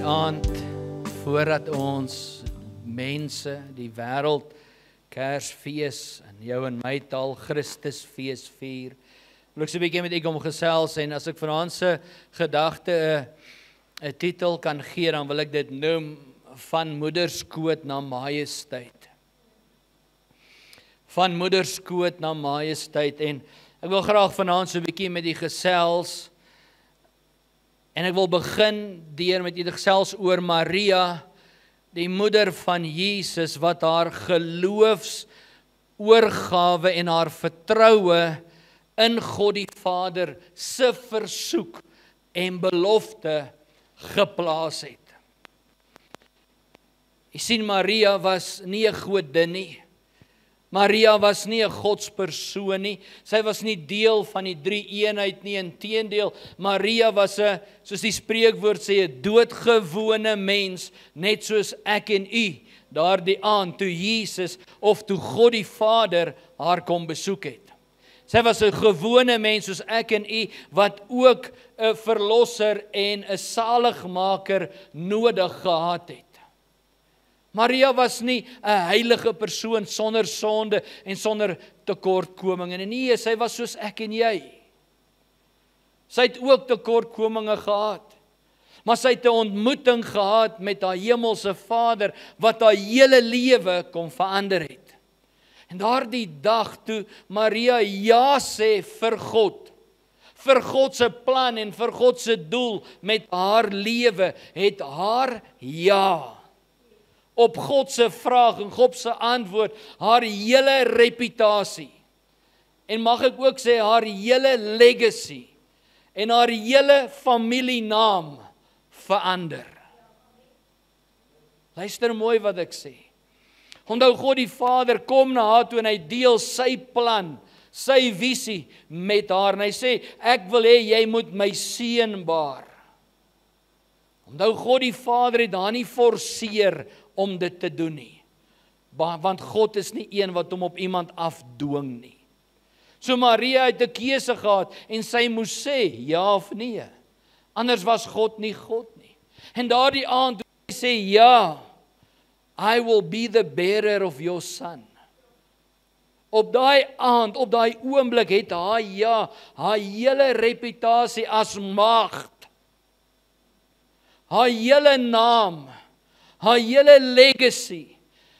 aand, voordat ons mense, die wêreld, Kersfees, in jou en my taal, Christusfees vier, wil ek so 'n bietjie met u kom gesels, en as ek vanaand se gedagte 'n titel kan gee, dan wil ek dit noem, van moederskoot na majesteit. Van moederskoot na majesteit, en ek wil graag vanaand so 'n bietjie met u gesels, en ek wil begin deur met u te gesels oor Maria, die moeder van Jesus, wat haar geloofsoorgawe en haar vertroue in God die Vader se versoek en belofte geplaas het. Jy sien, Maria was nie 'n godin nie. Maria was nie 'n godspersoon nie. Sy was nie deel van die drie-eenheid nie. Inteendeel, Maria was 'n, soos die spreekwoord sê, 'n doodgewone mens, net soos ek en u, daardie aand toe Jesus of toe God die Vader haar kom besoek het. Sy was 'n gewone mens soos ek en u, wat ook 'n verlosser en 'n saligmaker nodig gehad het. Maria was nie 'n heilige persoon sonder sonde en sonder tekortkominge. En nee, sy was soos ek en jy. Sy het ook tekortkominge gehad. Maar sy het 'n ontmoeting gehad met haar hemelse Vader wat haar hele lewe kom verander het. En daardie dag toe Maria ja sê vir God se plan en vir God se doel met haar lewe, het haar ja op God se vraag en God se antwoord, haar hele reputasie, en mag ek ook sê haar hele legacy, en haar hele familienaam verander. Luister mooi wat ek sê. Onthou, God die Vader kom na haar toe en hy deel sy plan, sy visie met haar, en hy sê, ek wil hê jy moet my seun baar. Onthou, God die Vader het haar nie forceer om dit te doen nie, want God is nie een wat hom op iemand afdwing nie. So Maria het 'n keuse gehad, en sy moes sê ja of nee, anders was God nie God nie. En daardie aand toe sy sê ja, I will be the bearer of your son. Op daai aand, op daai oomblik het haar ja, haar hele reputasie as maagd, haar hele naam, haar hele legacy,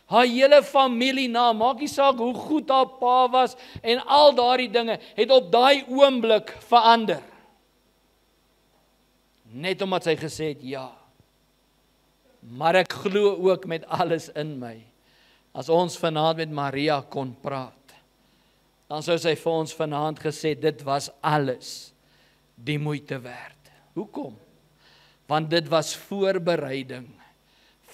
haar hele familienaam, maak nie saak hoe goed haar pa was, en al daardie dinge, het op daai oomblik verander. Net omdat sy gesê het ja. Maar ek glo ook met alles in my, as ons vanaand met Maria kon praat, dan sou sy vir ons vanaand gesê, dit was alles die moeite werd. Hoekom? Want dit was voorbereiding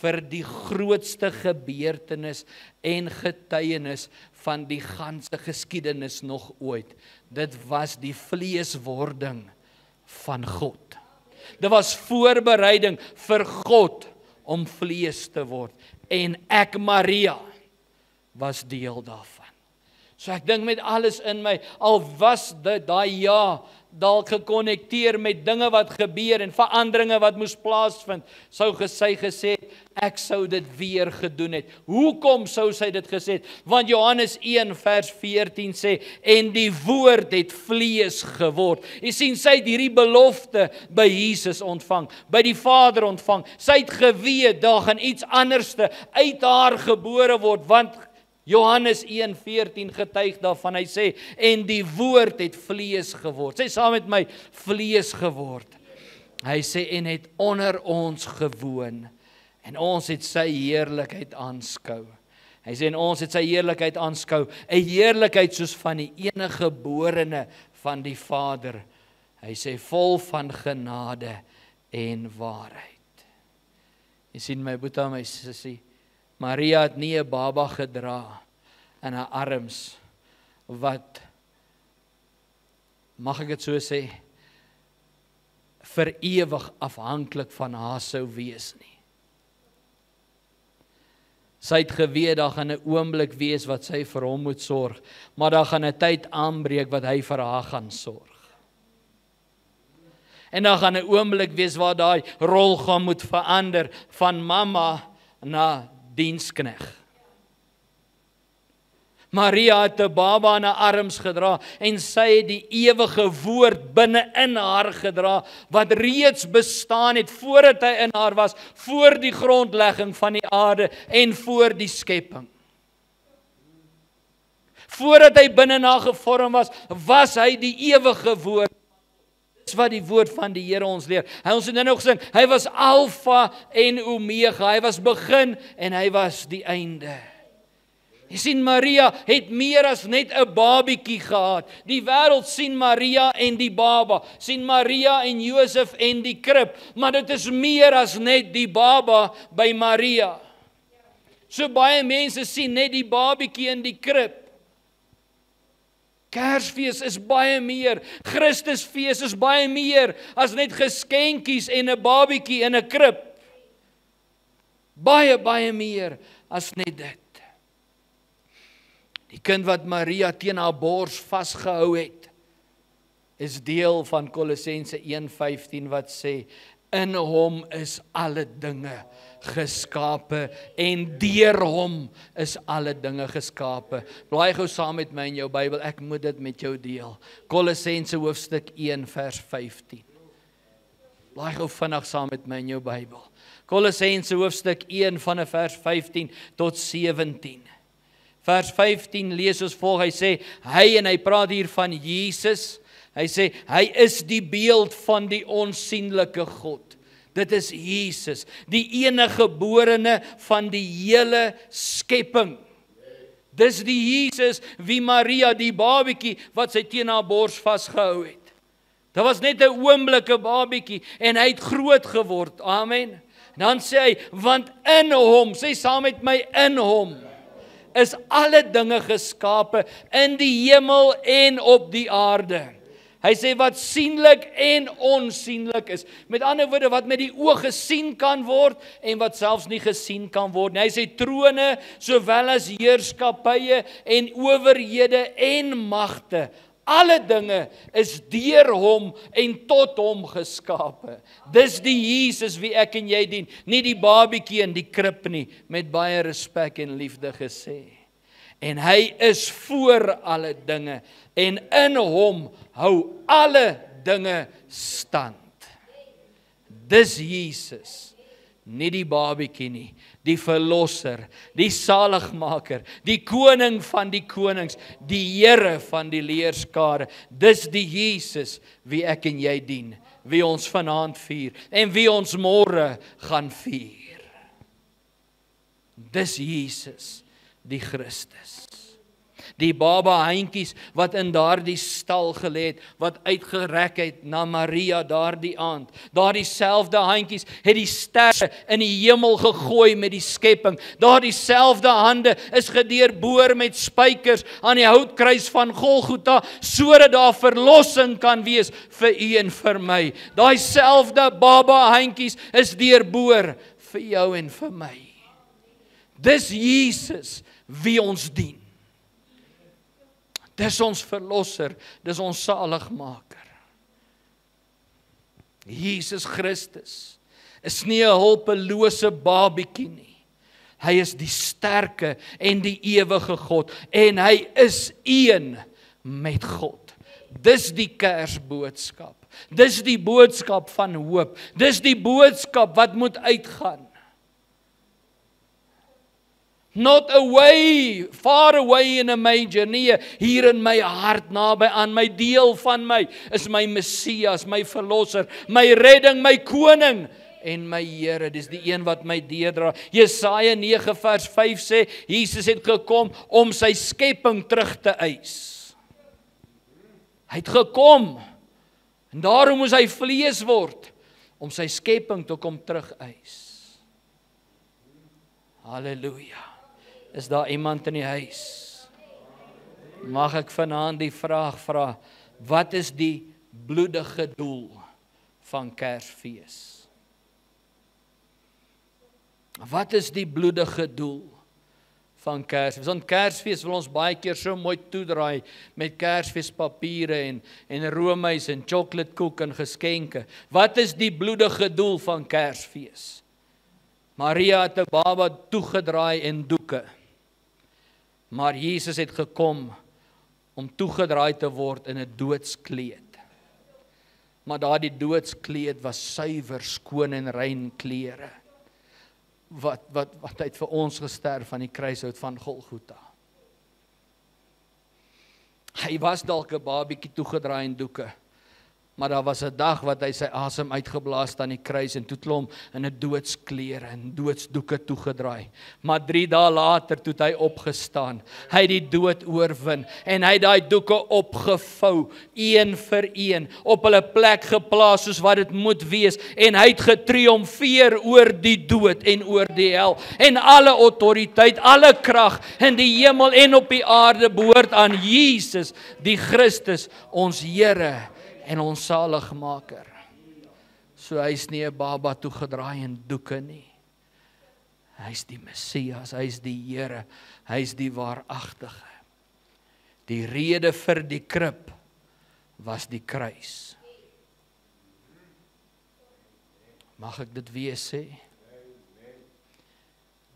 vir die grootste gebeurtenis en getuienis van die ganse geskiedenis nog ooit. Dit was die vleeswording van God. Dit was voorbereiding vir God om vlees te word. En ek, Maria, was deel daarvan. So ek dink met alles in my, al was dit daai ja dalk gekonnekteer met dinge wat gebeur en veranderinge wat moes plaasvind, sou sy gesê, ek sou dit weer gedoen het. Hoekom sou sy dit gesê het? Want Johannes 1 vers 14 sê, en die woord het vlees geword. Jy sien, sy het hierdie belofte by Jesus ontvang, by die Vader ontvang. Sy het geweet, daar gaan iets anderste uit haar gebore word, want Johannes 1:14 getuig daarvan, hy sê, en die woord het vlees geword. Sê saam met my, vlees geword. Hy sê, en het onder ons gewoon, en ons het sy heerlikheid aanskou. Hy sê, en ons het sy heerlikheid aanskou, 'n heerlikheid soos van die enige geborene van die Vader. Hy sê, vol van genade en waarheid. Jy sien, my boetie, my sussie, Maria het nie 'n baba gedra in haar arms, wat, mag ek dit so sê, vir ewig afhanklik van haar sou wees nie. Sy het geweet, daar gaan 'n oomblik wees wat sy vir hom moet sorg, maar daar gaan 'n tyd aanbreek wat hy vir haar gaan sorg. En dan gaan 'n oomblik wees waar daai rol gaan moet verander van mamma na dienskneg. Maria het 'n baba in haar arms gedra en sy het die ewige woord binne in haar gedra wat reeds bestaan het voordat hy in haar was, voor die grondlegging van die aarde en voor die skepping. Voordat hy binne in haar gevorm was hy die ewige woord. Dis wat die woord van die Here ons leer. Ons het nou gesing, hy was Alfa en Omega, hy was begin en hy was die einde. Jy sien, Maria het meer as net 'n babietjie gehad. Die wêreld sien Maria en die baba, sien Maria en Josef en die krib, maar dit is meer as net die baba by Maria. So baie mense sien net die babietjie in die krib. Kersfees is baie meer, Christusfees is baie meer as net geskenkies en 'n babietjie in 'n krib. Baie meer as net dit. Die kind wat Maria teen haar bors vasgehou het, is deel van Kolossense 1:15 wat sê, in hom is alle dinge geskape en deur hom is alle dinge geskape. Blaai gou saam met my in jou Bybel, ek moet dit met jou deel. Kolossense hoofstuk 1 vers 15. Blaai gou vinnig saam met my in jou Bybel. Kolossense hoofstuk 1 van vers 15 tot 17. Vers 15 lees ons volg, hy sê, en hy praat hier van Jesus, hy sê, hy is die beeld van die onsienlike God. Dit is Jesus, die enige geborene van die hele skepping. Dis die Jesus wie Maria, die babietjie, wat sy teen haar bors vasgehou het. Dit was net 'n oomblike babietjie en hy het groot geword. Amen. Dan sê hy, want in hom, sê saam met my, in hom is alle dinge geskape in die hemel en op die aarde. Hy sê wat sienlik en onsienlik is. Met ander woorde, wat met die oog gesien kan word en wat selfs nie gesien kan word. Hy sê trone, sowel as heerskappye en owerhede en magte. Alle dinge is deur hom en tot hom geskape. Dis die Jesus wie ek en jy dien, nie die babietjie in die krib nie, met baie respek en liefde gesê. En hy is voor alle dinge en in hom hou alle dinge stand. Dis Jesus, nie die babietjie nie, die verlosser, die saligmaker, die koning van die konings, die Here van die leerskare. Dis die Jesus wie ek en jy dien, wie ons vanaand vier en wie ons môre gaan vier. Dis Jesus, die Christus. Die baba handjies wat in daardie stal gelê het, wat uitgerek het na Maria daardie aand. Daardie selfde handjies het die sterre in die hemel gegooi met die skepping. Daardie selfde hande is gedeurboor met spykers aan die houtkruis van Golgotha, sodat daar verlossing kan wees vir u en vir my. Daai selfde baba handjies is deurboor vir jou en vir my. Dis Jesus wie ons dien. Dis ons verlosser, dis ons saligmaker. Jesus Christus is nie 'n hulpelose babietjie nie. Hy is die sterke en die ewige God en hy is een met God. Dis die Kersboodskap. Dis die boodskap van hoop. Dis die boodskap wat moet uitgaan. Not away, far away in a manger, nee, hier in my hart, naby aan my, deel van my, is my Messias, my verlosser, my redding, my koning, en my Here, dis die een wat my deurdra. Jesaja 9 vers 5 sê, Jesus het gekom om sy skepping terug te eis. Hy het gekom, en daarom moes hy vlees word, om sy skepping te kom terug eis. Halleluja. Is daar iemand in die huis? Mag ek vanaand die vraag vra, wat is die bloedige doel van Kersfees? Wat is die bloedige doel van Kersfees. Want Kersfees wil ons baie keer so mooi toedraai met Kersfeespapiere en roomys en chocoladekoek en geskenke. Wat is die bloedige doel van Kersfees? Maria het 'n baba toegedraai en doeke. Maar Jesus het gekom om toegedraai te word in 'n doodskleed. Maar daardie doodskleed was suiwer, skoon en rein klere. Wat hy het vir ons gesterf aan die kruishout van Golgotha. Hy was dalk 'n babietjie toegedraai in doeke, maar daar was 'n dag wat hy sy asem uitgeblaas aan die kruis en toe het hom in 'n doodsklere en doodsdoeke toegedraai. Maar 3 dae later toe het hy opgestaan. Hy het die dood oorwin en hy het daai doeke opgevou, een vir een, op hulle plek geplaas soos wat dit moet wees en hy het getriomfeer oor die dood en oor die hel. En alle autoriteit, alle krag in die hemel en op die aarde behoort aan Jesus, die Christus, ons Here en ons saligmaker. So hy's nie 'n baba toegedraai in doeke nie. Hy's die Messias, hy's die Here, hy's die waaragtige. Die rede vir die krib was die kruis. Mag ek dit weer sê?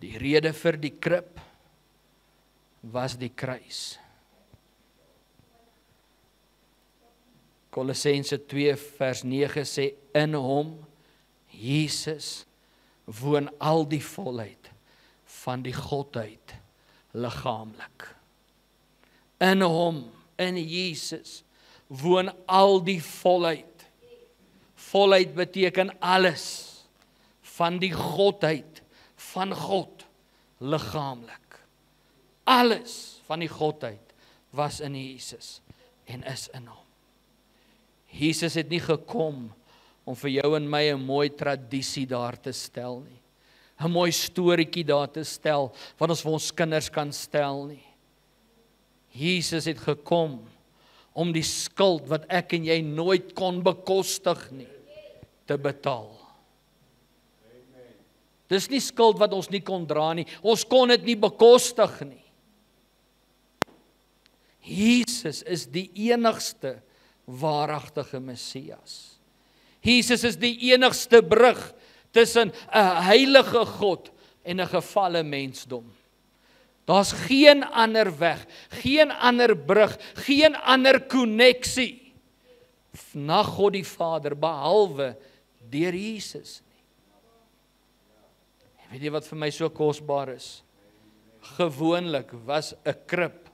Die rede vir die krib was die kruis. Kolossense 2 vers 9 sê, in hom, Jesus, woon al die volheid van die Godheid liggaamlik. In hom, in Jesus, woon al die volheid. Volheid beteken alles van die Godheid, van God, liggaamlik. Alles van die Godheid was in Jesus en is in hom. Jesus het nie gekom om vir jou en my 'n mooi tradisie daar te stel nie. 'n Mooi storieetjie daar te stel, wat ons vir ons kinders kan stel nie. Jesus het gekom om die skuld wat ek en jy nooit kon bekostig nie, te betaal. Dis nie skuld wat ons nie kon dra nie. Ons kon dit nie bekostig nie. Jesus is die enigste waaragtige Messias. Jesus is die enigste brug tussen 'n heilige God en 'n gefalle mensdom. Daar's geen ander weg, geen ander brug, geen ander koneksie na God die Vader behalwe deur Jesus nie. En weet jy wat vir my so kosbaar is? Gewoonlik was 'n krib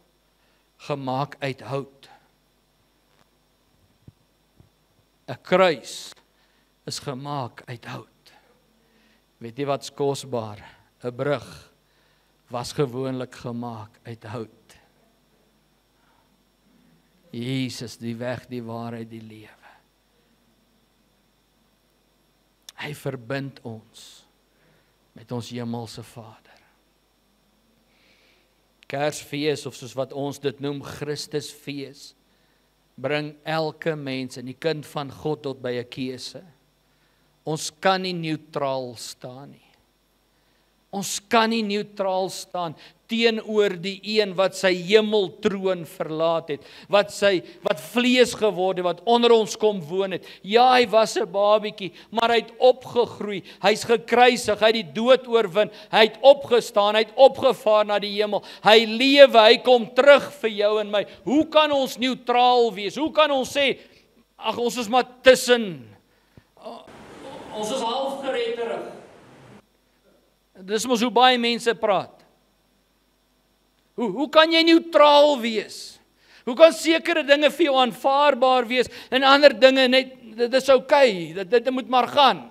gemaak uit hout. 'n Kruis is gemaak uit hout. Weet jy wat's kosbaar? 'n Brug was gewoonlik gemaak uit hout. Jesus, die weg, die waarheid, die lewe. Hy verbind ons met ons hemelse Vader. Kersfees, of soos wat ons dit noem, Christusfees, bring elke mens en die kind van God tot by 'n keuse. Ons kan nie neutraal staan nie. Ons kan nie neutraal staan teenoor die een wat sy hemeltroon verlaat het, wat vlees geword het, wat onder ons kom woon het. Ja, hy was 'n babietjie, maar hy het opgegroei, hy's gekruisig, hy het die dood oorwin, hy het opgestaan, hy het opgevaar na die hemel, hy lewe, hy kom terug vir jou en my. Hoe kan ons neutraal wees? Hoe kan ons sê, ag, ons is maar tussen, ons is half geretterig? Dis mos hoe baie mense praat. Hoe kan jy neutraal wees? Hoe kan sekere dinge vir jou aanvaarbaar wees en ander dinge net, dit is okay, dit moet maar gaan?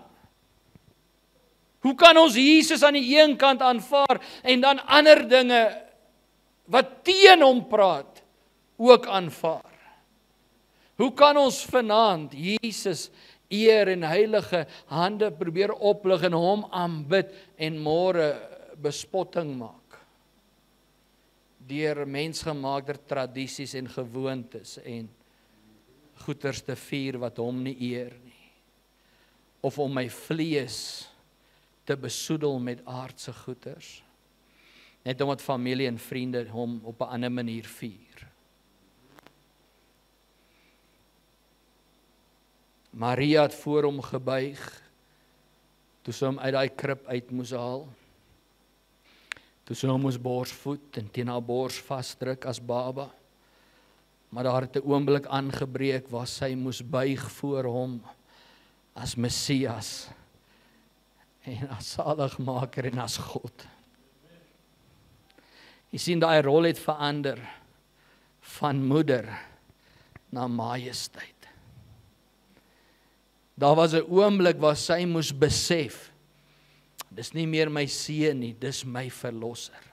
Hoe kan ons Jesus aan die een kant aanvaar en dan ander dinge wat teen hom praat ook aanvaar? Hoe kan ons vanaand Jesus eer en heilige hande probeer oplig en hom aanbid en môre bespotting maak deur mensgemaakte tradisies en gewoontes en goeters te vier wat hom nie eer nie, of om my vlees te besoedel met aardse goeters? net omdat familie en vriende hom op 'n ander manier vier. Maria het voor hom gebuig, toe sy hom uit daai krib uit moes haal, toe sy hom moes borsvoed en teen haar bors vasdruk as baba, maar daar het 'n oomblik aangebreek waar sy moes buig voor hom as Messias en as Saligmaker en as God. Jy sien, daai rol het verander van moeder na majesteit. Daar was 'n oomblik waar sy moes besef, dis nie meer my seun nie, dis my verlosser.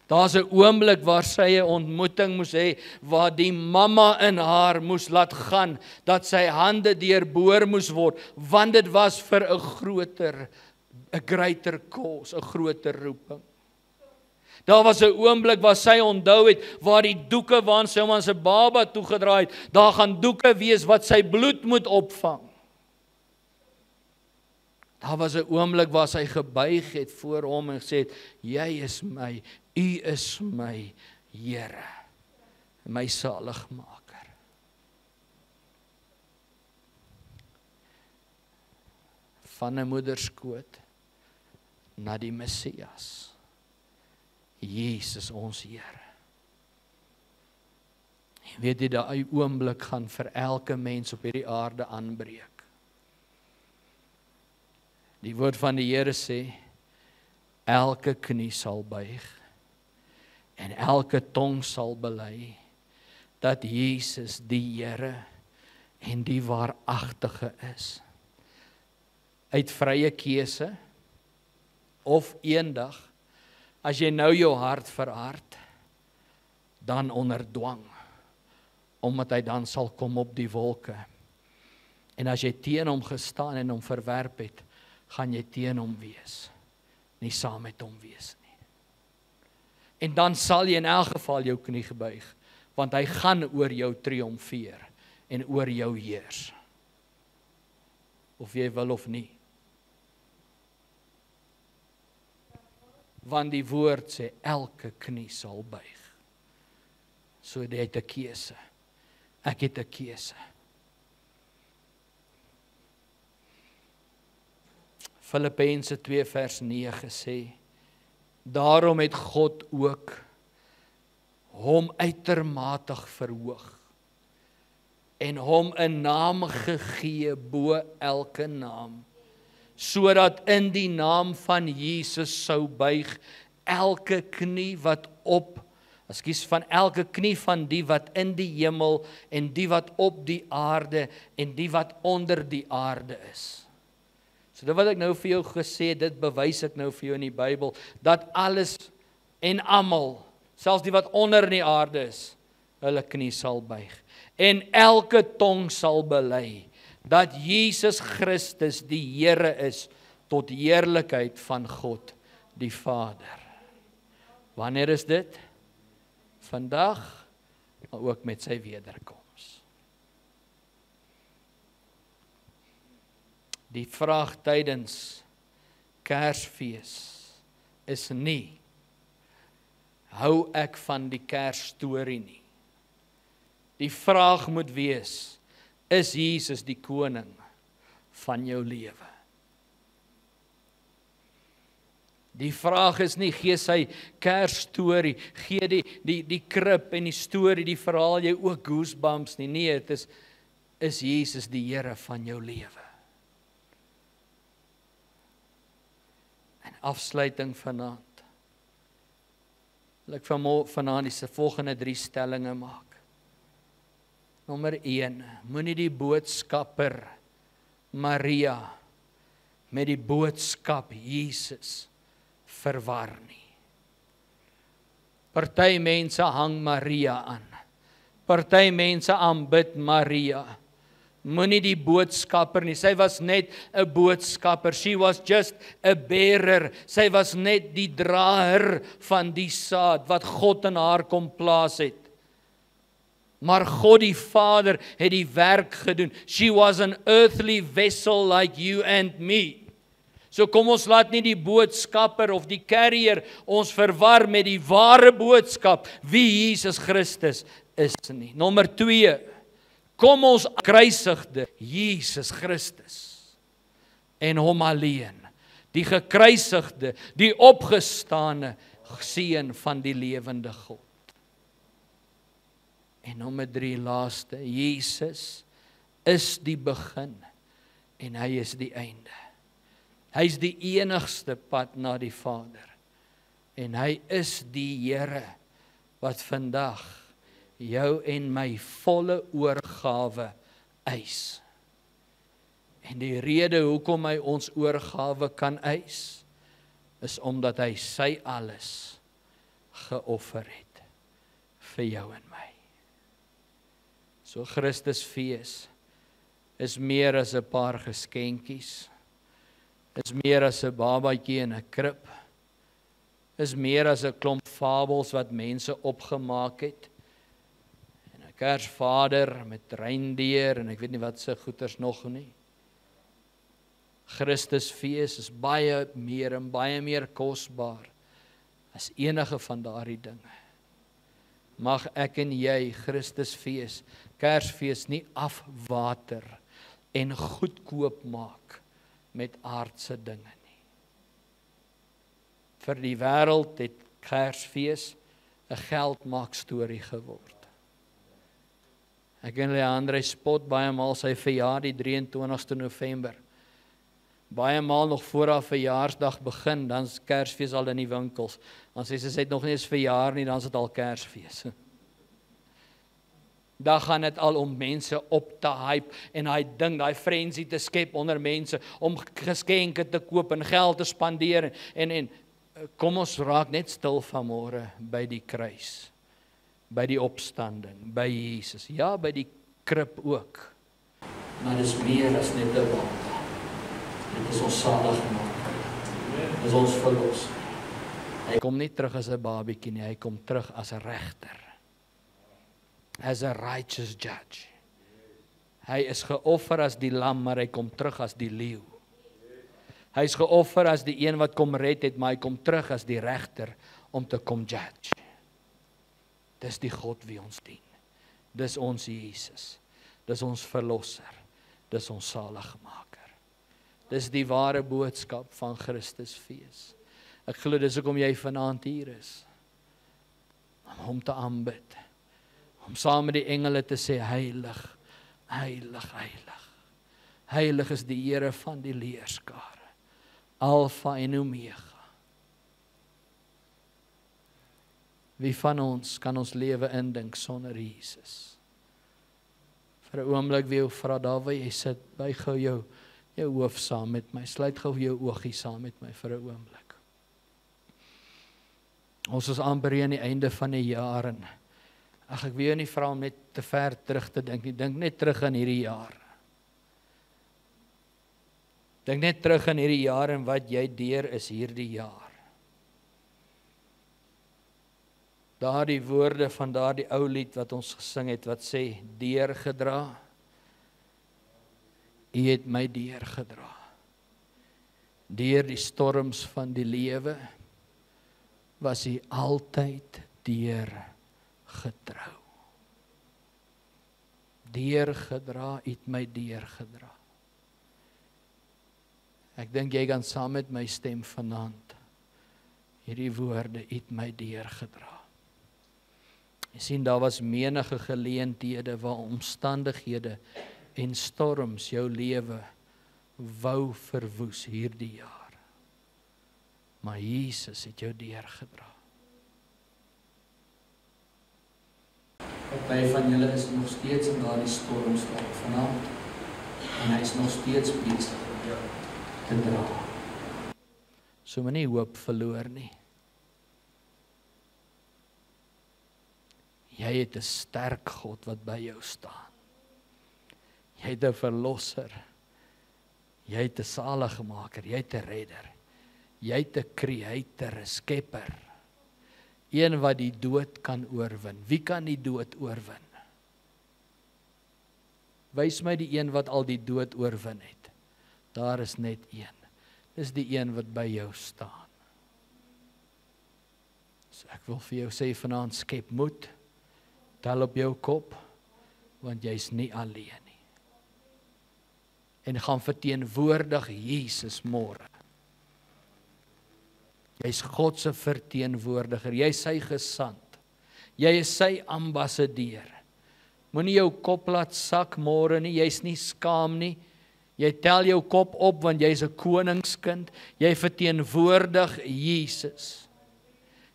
Daar's 'n oomblik waar sy 'n ontmoeting moes hê, waar die mamma in haar moes laat gaan, dat sy hande deurboor moes word, want dit was vir 'n greater cause, 'n groter roeping. Daar was 'n oomblik waar sy onthou het, waar die doeke waaraan sy hom as 'n baba toegedraai het, daar gaan doeke wees wat sy bloed moet opvang. Daar was 'n oomblik waar sy gebuig het voor hom en gesê het, jy is my, U is my Here, my Saligmaker. Van 'n moederskoot na die Messias, Jesus ons Here. En weet jy, daai oomblik gaan vir elke mens op hierdie aarde aanbreek. Die woord van die Here sê, elke knie sal buig en elke tong sal bely dat Jesus die Here en die waaragtige is. Uit vrye keuse of eendag, as jy nou jou hart verhard, dan onder dwang, omdat hy dan sal kom op die wolke. En as jy teen hom gestaan en hom verwerp het, gaan jy teen hom wees, nie saam met hom wees nie. En dan sal jy in elk geval jou knie gebuig, want hy gaan oor jou triomfeer en oor jou heers. Of jy wil of nie. Want die woord sê, elke knie sal buig. So jy het 'n keuse. Ek het 'n keuse. Filippense 2 vers 9 sê, daarom het God ook hom uitermatig verhoog en hom 'n naam gegee bo elke naam, sodat in die naam van Jesus sou buig elke knie van elke knie van die wat in die hemel en die wat op die aarde en die wat onder die aarde is. So dit wat ek nou vir jou gesê, dit bewys ek nou vir jou in die Bybel, dat alles en almal, selfs die wat onder in die aarde is, hulle knie sal buig. En elke tong sal bely, dat Jesus Christus die Here is, tot heerlikheid van God die Vader. Wanneer is dit? Vandag, maar ook met sy wederkoms. Die vraag tydens Kersfees is nie, hou ek van die Kersstorie nie. Die vraag moet wees, is Jesus die koning van jou lewe? Die vraag is nie, gee sy Kersstorie, gee die krib en die storie, die verhaal jy ook goosebumps nie. Nee, het is Jesus die Here van jou lewe? En afsluiting vanaand. Wil ek vanaand die volgende 3 stellinge maak. Nommer 1, moenie die boodskapper Maria met die boodskap Jesus verwar nie. Party mense hang Maria aan. Party mense aanbid Maria. Moenie die boodskapper nie. Sy was net 'n boodskapper. She was just a bearer. Sy was net die draer van die saad wat God in haar kom plaas het. Maar God die Vader het die werk gedoen. She was an earthly vessel like you and me. So kom ons laat nie die boodskapper of die carrier ons verwar met die ware boodskap, wie Jesus Christus is nie. Nommer 2, kom ons kruisigde Jesus Christus en hom alleen. Die gekruisigde, die opgestane seun van die lewende God. En nommer 3, laaste, Jesus is die begin en hy is die einde. Hy is die enigste pad na die Vader. En hy is die Here wat vandag jou en my volle oorgawe eis. En die rede hoekom hy ons oorgawe kan eis, is omdat hy sy alles geoffer het vir jou en my. So Christusfees is meer as 'n paar geskenkies, is meer as 'n babatjie in 'n krib, is meer as 'n klomp fabels wat mense opgemaak het, en 'n Kersvader met reindeer en ek weet nie wat se goeters nog nie. Christusfees is baie meer en baie meer kosbaar as enige van daardie dinge. Mag ek en jy Christusfees, Kersfees nie afwater en goedkoop maak met aardse dinge nie. Vir die wêreld het Kersfees 'n geldmaak storie geword. Ek en Leandre spot baie maal sy verjaar die 23ste November. Baie maal nog voor haar verjaarsdag begin, dan is Kersfees al in die winkels. Dan sê sy het nog nie eens verjaar nie, dan is dit al Kersfees. Daar gaan dit al om mense op te hype en daai frenzy te skep onder mense om geskenke te koop en geld te spandeer en kom ons raak net stil vanmôre by die kruis, by die opstanding, by Jesus. Ja, by die krib ook. Maar dis meer as net 'n wonder. Dit is ons saligmaker. Dit is ons verlosser. Hy kom nie terug as 'n babietjie nie, hy kom terug as 'n regter. As a righteous judge. Hy is geoffer as die lam, maar hy kom terug as die leeu. Hy is geoffer as die een wat kom red het, maar hy kom terug as die regter om te kom judge. Dis die God wie ons dien. Dis ons Jesus. Dis ons verlosser. Dis ons saligmaker. Dis die ware boodskap van Christusfees. Ek glo dis hoekom jy vanaand hier is. Om hom te aanbid. Om saam met die engele te sê, heilig, heilig, heilig. Heilig is die Here van die leerskare. Alfa en Omega. Wie van ons kan ons lewe indink sonder Jesus? Vir 'n oomblik wil ek vra, daar waar jy sit, buig gou jou hoof saam met my. Sluit gou jou oogie saam met my vir 'n oomblik. Ons is amper aan die einde van die jaar en ek wil jou nie vra om net te ver terug te dink nie. Dink net terug aan hierdie jaar. Dink net terug aan hierdie jaar en wat jy deur is hierdie jaar. Daardie woorde van daardie ou lied wat ons gesing het, wat sê, deurgedra. U het my deurgedra. Deur die storms van die lewe was u altyd deurgetrou. Deurgedra, u het my deurgedra. Ek dink jy kan saam met my stem vanaand hierdie woorde, u het my deurgedra. Jy sien, daar was menige geleenthede waar omstandighede en storms jou lewe wou verwoes hierdie jaar. Maar Jesus het jou deurgedra. Party van julle is nog steeds in daardie stormstraat vanaand en hy is nog steeds besig om jou te dra. So moenie hoop verloor nie. Jy het 'n sterk God wat by jou staan. Jy het 'n verlosser. Jy het 'n saligmaker, jy het 'n redder. Jy het 'n creator, 'n skepper. Een wat die dood kan oorwin. Wie kan die dood oorwin? Wys my die een wat al die dood oorwin het. Daar is net een. dis die een wat by jou staan. So ek wil vir jou sê vanaand, skep moed, tel op jou kop, want jy's nie alleen nie. En gaan verteenwoordig Jesus môre. Jy's God se verteenwoordiger, jy's sy gesant, jy is sy ambassadeur. Moenie jou kop laat sak môre nie, jy's nie skaam nie. Jy tel jou kop op want jy's 'n koningskind, jy verteenwoordig Jesus.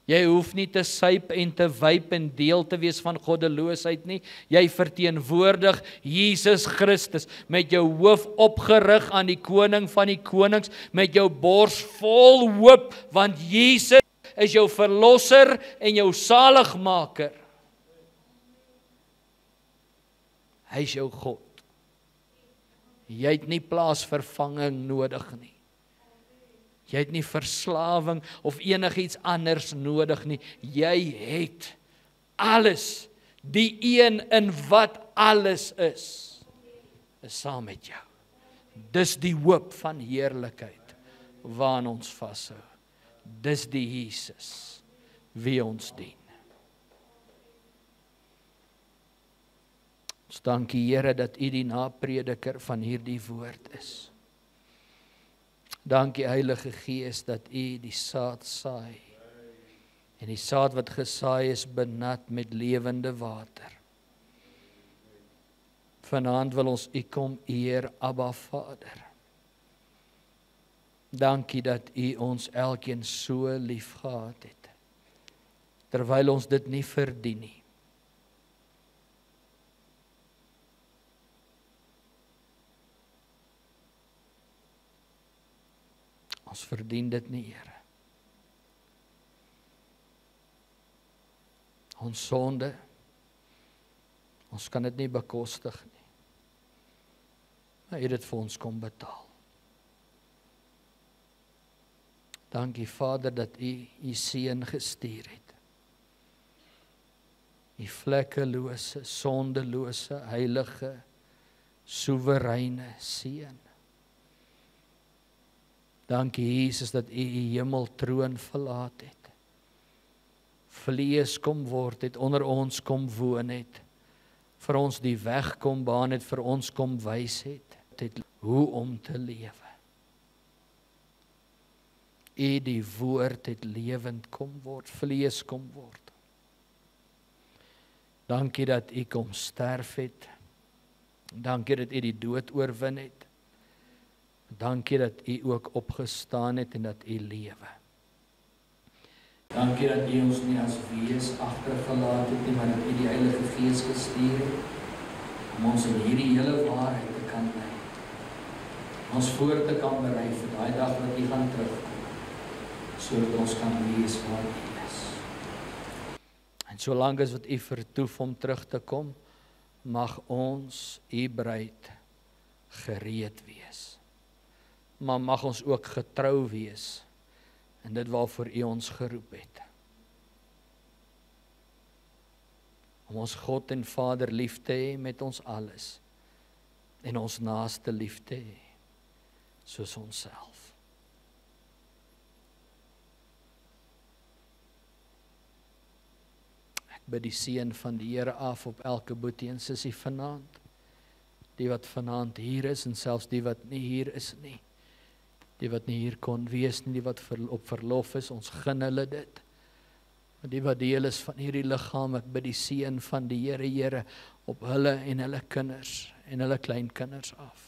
Jy hoef nie te suip en te wyp en deel te wees van goddeloosheid nie. Jy verteenwoordig Jesus Christus met jou hoof opgerig aan die koning van die konings, met jou bors vol hoop, want Jesus is jou verlosser en jou saligmaker. Hy is jou God. Jy het nie plaasvervanging nodig nie. Jy het nie verslawing of enigiets anders nodig nie. Jy het alles. Die een in wat alles is saam met jou. Dis die hoop van heerlikheid waaraan ons vashou. Dis die Jesus wie ons dien. Ons dankie Here dat U die naprediker van hierdie woord is. Dankie Heilige Gees dat U die saad saai. En die saad wat gesaai is benat met lewende water. Vanaand wil ons U kom eer, Abba Vader. Dankie dat U ons elkeen so lief gehad het, terwyl ons dit nie verdien nie. Ons verdien dit nie, Here. Ons sonde, ons kan dit nie bekostig nie. Maar U het dit vir ons kom betaal. Dankie Vader dat U U seun gestuur het. U vlekkelose, sondelose, heilige, soewereine seun. Dankie Jesus dat U U hemeltroon verlaat het. Vlees kom word het, onder ons kom woon het. Vir ons die weg kom baan het, vir ons kom wys het hoe om te lewe. U die woord het lewend kom word, vlees kom word. Dankie dat U kom sterf het. Dankie dat U die dood oorwin het. Dankie dat U ook opgestaan het en dat U lewe. Dankie dat U ons nie as wees agtergelaat het nie, maar dat U die Heilige Gees gestuur het om ons in hierdie hele waarheid te kan lei. Ons voor te kan berei vir daai dag wat U gaan terugkom, sodat ons kan wees waar U is. En solank as wat U vertoef om terug te kom, mag ons U bruid gereed wees. Maar mag ons ook getrou wees in dit waarvoor U ons geroep het. Om ons God en Vader lief te hê met ons alles en ons naaste lief te hê soos onsself. Ek bid die seën van die Here af op elke boetie en sussie vanaand, die wat vanaand hier is en selfs die wat nie hier is nie. Die wat nie hier kon wees nie, die wat op verlof is, ons gun hulle dit. Die wat deel is van hierdie liggaam, ek bid die seën van die Here, op hulle en hulle kinders en hulle kleinkinders af.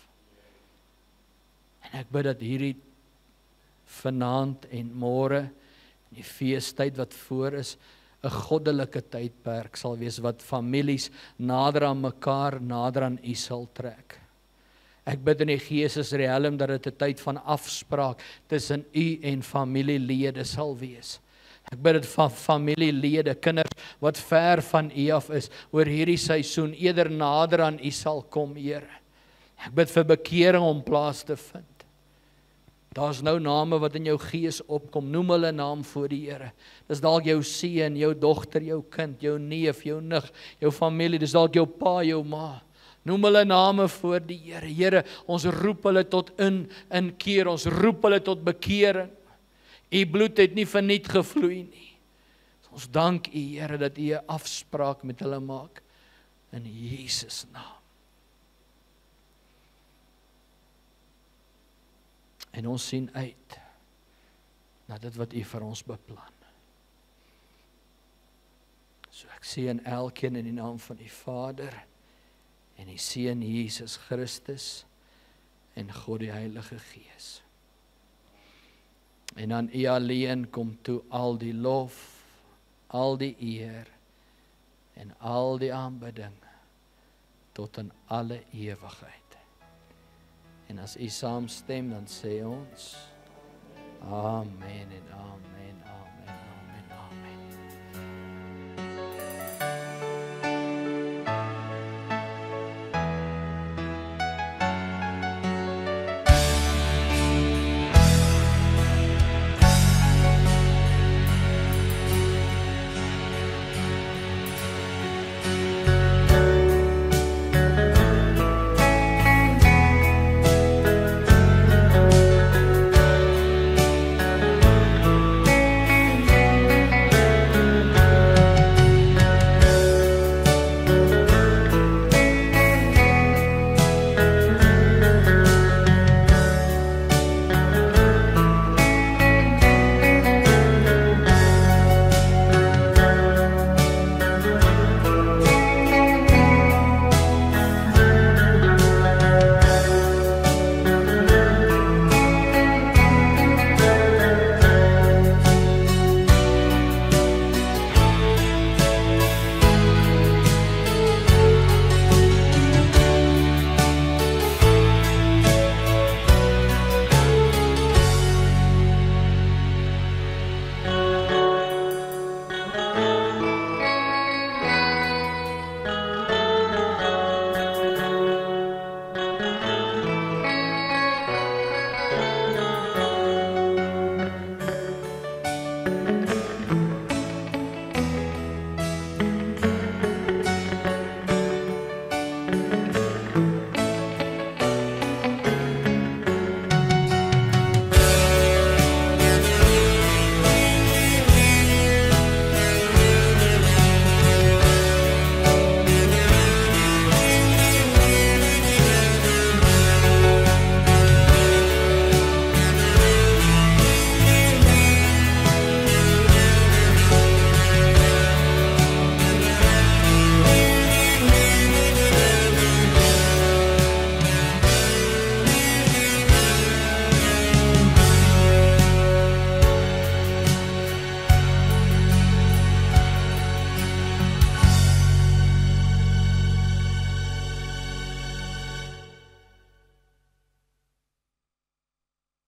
En ek bid dat hierdie vanaand en môre, die feestyd wat voor is, 'n goddelike tydperk sal wees wat families nader aan mekaar, nader aan U sal trek. Ek bid in die Geesesriem dat dit 'n tyd van afspraak tussen U en familielede sal wees. Ek bid dit van familielede, kinders wat ver van U af is, oor hierdie seisoen eerder nader aan U sal kom, Here. Ek bid vir bekering om plaas te vind. Daar's nou name wat in jou gees opkom, noem hulle naam voor die Here. Dis dalk jou seun, jou dogter, jou kind, jou neef, jou nig, jou familie, dis dalk jou pa, jou ma. Noem hulle name voor die Here. Here, ons roep hulle tot inkeer, ons roep hulle tot bekering. U bloed het nie verniet gevloei nie. Ons dank U, Here, dat U 'n afspraak met hulle maak in Jesus naam. En ons sien uit na dit wat U vir ons beplan. So ek seën elkeen in die naam van die Vader en die Seun Jesus Christus en God die Heilige Gees. En aan U alleen kom toe al die lof, al die eer en al die aanbidding tot in alle ewigheid. En as U saamstem, dan sê ons Amen en amen.